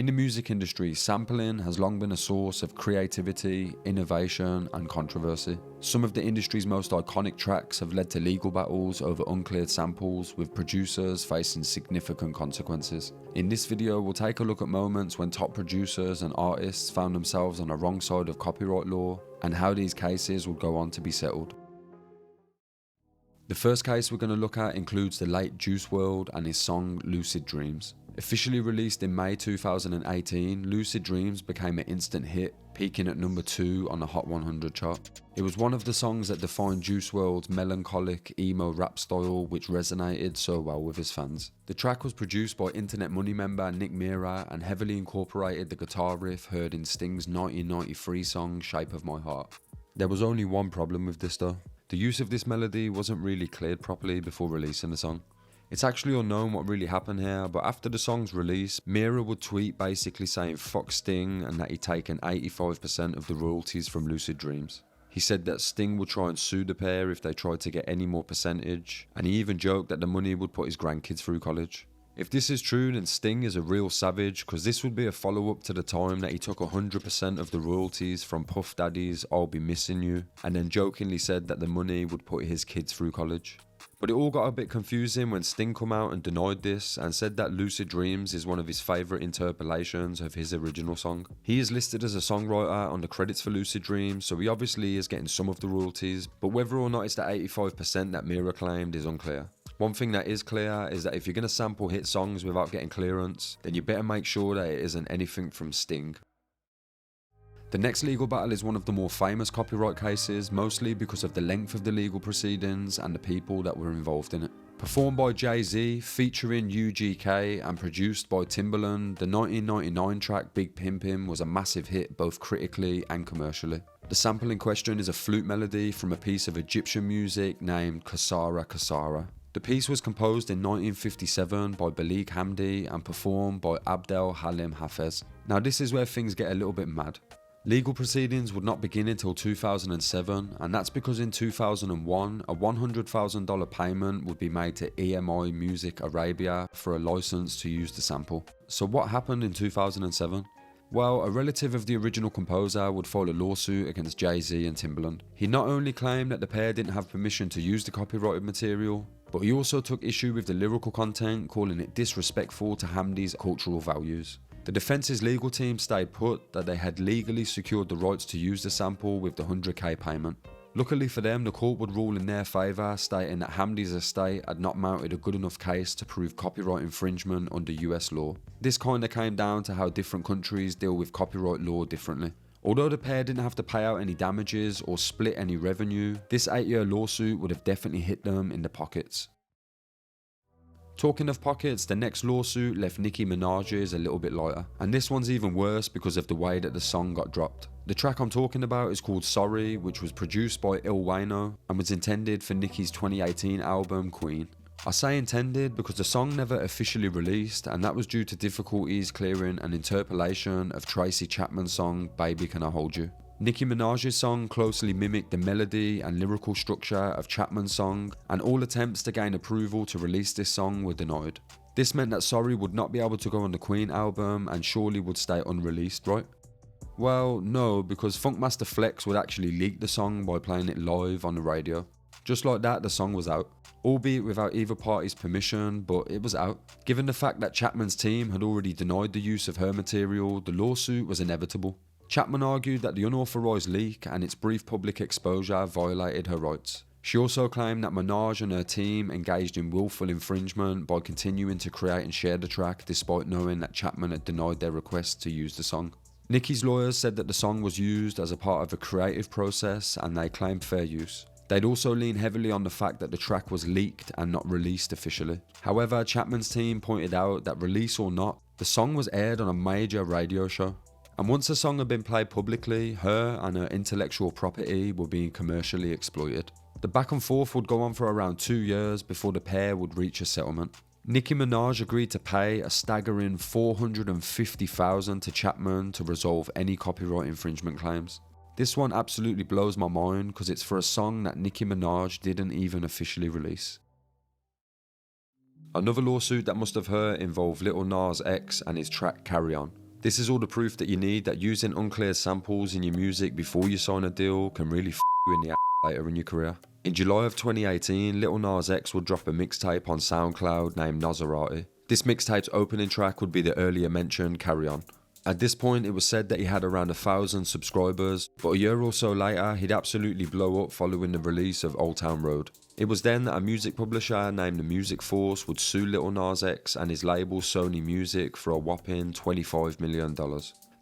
In the music industry, sampling has long been a source of creativity, innovation, and controversy. Some of the industry's most iconic tracks have led to legal battles over uncleared samples, with producers facing significant consequences. In this video, we'll take a look at moments when top producers and artists found themselves on the wrong side of copyright law, and how these cases would go on to be settled. The first case we're going to look at includes the late Juice WRLD and his song Lucid Dreams. Officially released in May 2018, Lucid Dreams became an instant hit, peaking at number 2 on the Hot 100 chart. It was one of the songs that defined Juice WRLD's melancholic emo rap style, which resonated so well with his fans. The track was produced by Internet Money member Nicki Minaj and heavily incorporated the guitar riff heard in Sting's 1993 song Shape of My Heart. There was only one problem with this though. The use of this melody wasn't really cleared properly before releasing the song. It's actually unknown what really happened here, but after the song's release, Mira would tweet basically saying fuck Sting and that he'd taken 85% of the royalties from Lucid Dreams. He said that Sting would try and sue the pair if they tried to get any more percentage, and he even joked that the money would put his grandkids through college. If this is true, then Sting is a real savage, because this would be a follow-up to the time that he took 100% of the royalties from Puff Daddy's I'll Be Missing You, and then jokingly said that the money would put his kids through college. But it all got a bit confusing when Sting come out and denied this and said that Lucid Dreams is one of his favourite interpolations of his original song. He is listed as a songwriter on the credits for Lucid Dreams, so he obviously is getting some of the royalties, but whether or not it's the 85% that Mira claimed is unclear. One thing that is clear is that if you're going to sample hit songs without getting clearance, then you better make sure that it isn't anything from Sting. The next legal battle is one of the more famous copyright cases, mostly because of the length of the legal proceedings and the people that were involved in it. Performed by Jay-Z, featuring UGK and produced by Timbaland, the 1999 track Big Pimpin' was a massive hit both critically and commercially. The sample in question is a flute melody from a piece of Egyptian music named Kasara Kasara. The piece was composed in 1957 by Balik Hamdi and performed by Abdel Halim Hafez. Now this is where things get a little bit mad. Legal proceedings would not begin until 2007, and that's because in 2001, a $100,000 payment would be made to EMI Music Arabia for a license to use the sample. So what happened in 2007? Well, a relative of the original composer would file a lawsuit against Jay-Z and Timbaland. He not only claimed that the pair didn't have permission to use the copyrighted material, but he also took issue with the lyrical content, calling it disrespectful to Hamdi's cultural values. The defence's legal team stayed put that they had legally secured the rights to use the sample with the $100,000 payment. Luckily for them, the court would rule in their favour, stating that Hamdi's estate had not mounted a good enough case to prove copyright infringement under US law. This kinda came down to how different countries deal with copyright law differently. Although the pair didn't have to pay out any damages or split any revenue, this 8-year lawsuit would have definitely hit them in the pockets. Talking of pockets, the next lawsuit left Nicki Minaj's a little bit lighter, and this one's even worse because of the way that the song got dropped. The track I'm talking about is called Sorry, which was produced by Il Wayno and was intended for Nicki's 2018 album Queen. I say intended because the song never officially released, and that was due to difficulties clearing an interpolation of Tracy Chapman's song Baby Can I Hold You. Nicki Minaj's song closely mimicked the melody and lyrical structure of Chapman's song, and all attempts to gain approval to release this song were denied. This meant that Sorry would not be able to go on the Queen album and surely would stay unreleased, right? Well, no, because Funkmaster Flex would actually leak the song by playing it live on the radio. Just like that, the song was out. Albeit without either party's permission, but it was out. Given the fact that Chapman's team had already denied the use of her material, the lawsuit was inevitable. Chapman argued that the unauthorised leak and its brief public exposure violated her rights. She also claimed that Minaj and her team engaged in willful infringement by continuing to create and share the track despite knowing that Chapman had denied their request to use the song. Nicki's lawyers said that the song was used as a part of a creative process and they claimed fair use. They'd also lean heavily on the fact that the track was leaked and not released officially. However, Chapman's team pointed out that release or not, the song was aired on a major radio show. And once the song had been played publicly, her and her intellectual property were being commercially exploited. The back and forth would go on for around 2 years before the pair would reach a settlement. Nicki Minaj agreed to pay a staggering $450,000 to Chapman to resolve any copyright infringement claims. This one absolutely blows my mind because it's for a song that Nicki Minaj didn't even officially release. Another lawsuit that must have hurt involved Lil Nas X and his track Carry On. This is all the proof that you need that using uncleared samples in your music before you sign a deal can really f you in the ass later in your career. In July of 2018, Lil Nas X would drop a mixtape on SoundCloud named WRLD. This mixtape's opening track would be the earlier mentioned Carry On. At this point, it was said that he had around 1,000 subscribers, but a year or so later, he'd absolutely blow up following the release of Old Town Road. It was then that a music publisher named the Music Force would sue Lil Nas X and his label Sony Music for a whopping $25 million.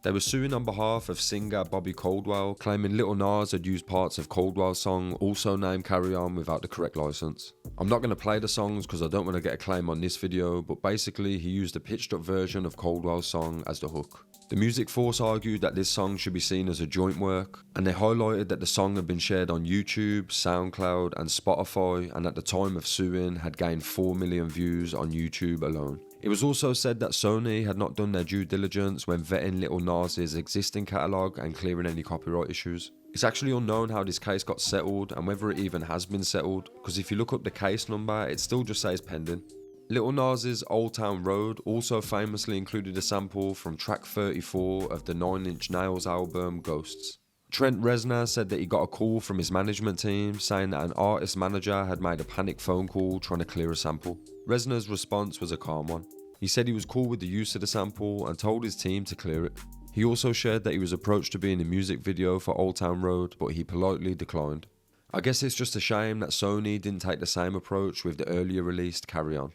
They were suing on behalf of singer Bobby Caldwell, claiming Lil Nas had used parts of Caldwell's song, also named Carry On, without the correct license. I'm not going to play the songs because I don't want to get a claim on this video, but basically he used a pitched up version of Caldwell's song as the hook. The Music Force argued that this song should be seen as a joint work, and they highlighted that the song had been shared on YouTube, SoundCloud and Spotify, and at the time of suing had gained 4 million views on YouTube alone. It was also said that Sony had not done their due diligence when vetting Lil Nas's existing catalogue and clearing any copyright issues. It's actually unknown how this case got settled and whether it even has been settled, because if you look up the case number, it still just says pending. Lil Nas's Old Town Road also famously included a sample from track 34 of the 9 Inch Nails album Ghosts. Trent Reznor said that he got a call from his management team saying that an artist manager had made a panic phone call trying to clear a sample. Reznor's response was a calm one. He said he was cool with the use of the sample and told his team to clear it. He also shared that he was approached to be in a music video for Old Town Road, but he politely declined. I guess it's just a shame that Sony didn't take the same approach with the earlier released Carry On.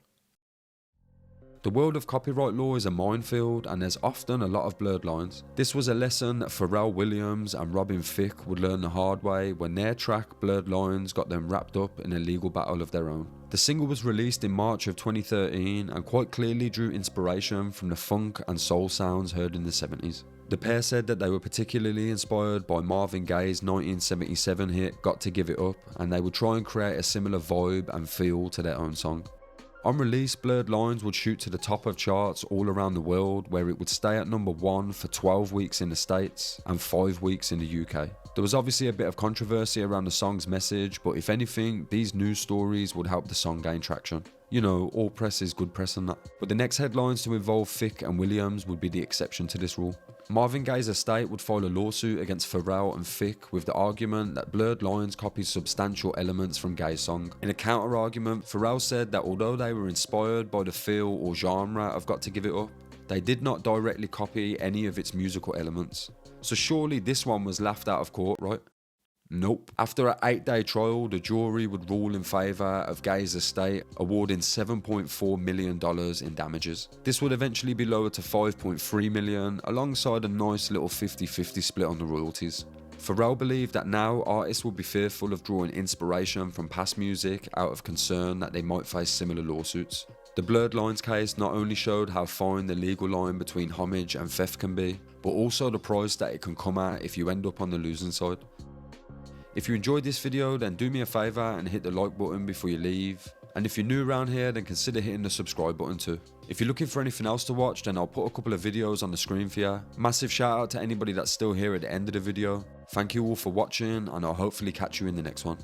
The world of copyright law is a minefield and there's often a lot of blurred lines. This was a lesson that Pharrell Williams and Robin Thicke would learn the hard way when their track Blurred Lines got them wrapped up in a legal battle of their own. The single was released in March of 2013 and quite clearly drew inspiration from the funk and soul sounds heard in the 70s. The pair said that they were particularly inspired by Marvin Gaye's 1977 hit Got to Give It Up, and they would try and create a similar vibe and feel to their own song. On release, Blurred Lines would shoot to the top of charts all around the world, where it would stay at number 1 for 12 weeks in the States and 5 weeks in the UK. There was obviously a bit of controversy around the song's message, but if anything, these news stories would help the song gain traction. You know, all press is good press and that. But the next headlines to involve Thicke and Williams would be the exception to this rule. Marvin Gaye's estate would file a lawsuit against Pharrell and Thicke with the argument that Blurred Lines copies substantial elements from Gaye's song. In a counter-argument, Pharrell said that although they were inspired by the feel or genre of Got to Give It Up, they did not directly copy any of its musical elements. So surely this one was laughed out of court, right? Nope. After an 8-day trial, the jury would rule in favour of Gaye's estate, awarding $7.4 million in damages. This would eventually be lowered to $5.3 million, alongside a nice little 50-50 split on the royalties. Pharrell believed that now artists would be fearful of drawing inspiration from past music out of concern that they might face similar lawsuits. The Blurred Lines case not only showed how fine the legal line between homage and theft can be, but also the price that it can come at if you end up on the losing side. If you enjoyed this video, then do me a favour and hit the like button before you leave. And if you're new around here, then consider hitting the subscribe button too. If you're looking for anything else to watch, then I'll put a couple of videos on the screen for you. Massive shout out to anybody that's still here at the end of the video. Thank you all for watching, and I'll hopefully catch you in the next one.